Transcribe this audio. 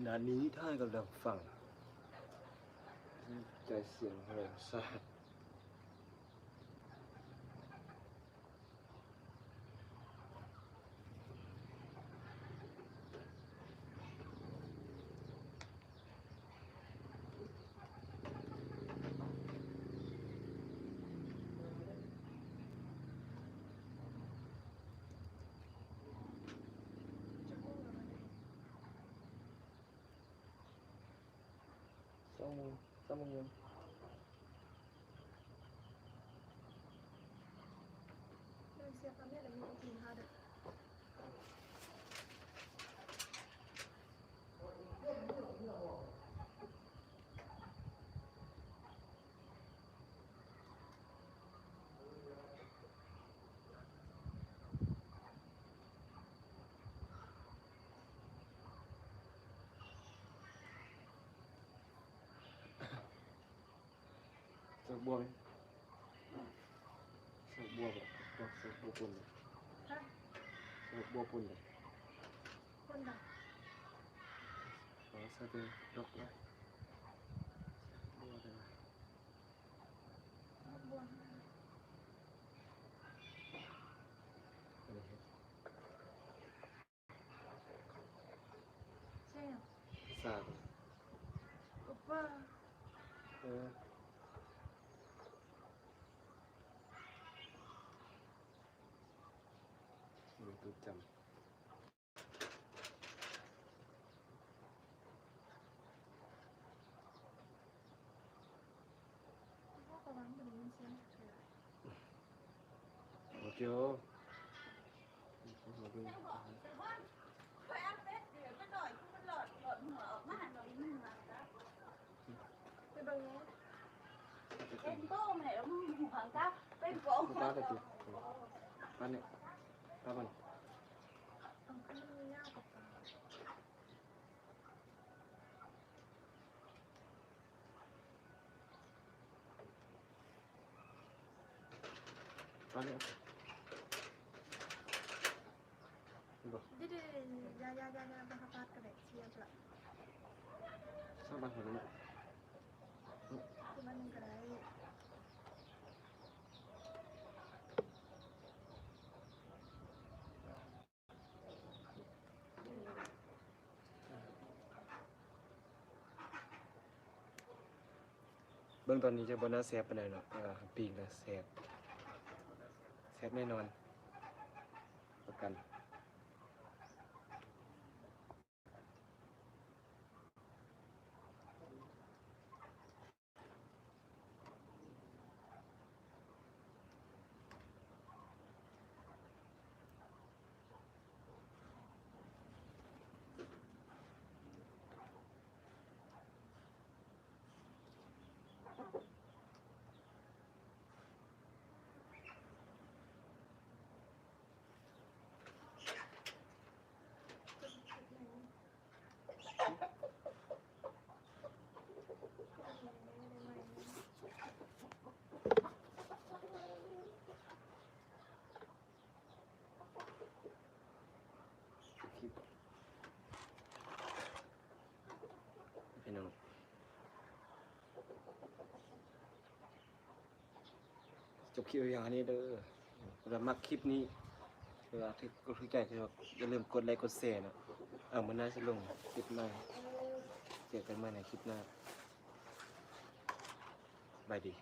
ขณะนี้ท่านกำลังฟังใจเสียงแรงซ่าสองโมงเย็นเสียความเนี่ยเรามีกินข้าวเด็กเสิร์ฟบัวไหมเสิร์ฟบัวแบบเสิร์ฟบัวปุ่นเลย ฮะ เสิร์ฟบัวปุ่นเลย คนดัก ขอเสิร์ฟเป็นดอกไม้บัวได้ไหม บัว อะไรครับ ใช่เหรอ สาด อุปเปอร์ มีตัวจำ พ่อกำลังเป็นเสียง โอเคโอ้มาดู ไปอัพเดตเดี๋ยวก็หน่อยมันหลอดหัวออกมาหน่อยนึงนะครับ ไปเบิ่งนี้ เป็นโต้ไหนแล้วมึงหัวกับเป็นโก้ คุณป้าแต่ติดป้าเนี่ยป้ามัน เอาขึ้นมีหน้ากับตา ป้าเนี่ยบอก เดี๋ยวยาบังคับปัดกระเด็กเชียร์ละ ชอบบ้านคนนั้น คือมันกระไรเบื้องตอนนี้จะบนหน้าแสบไปไหนหรอกปีกนะแสบแน่นอนประกันคลิปพี่น้องจบคลิปอย่างนี้เด้อเรามักคลิปนี้เวลาที่ก็คือใจคืออย่าลืมกดไลค์กดแชร์นะมันน่าจะลงคลิปหน้าเจอกันใหม่ในคลิปหน้าบายดี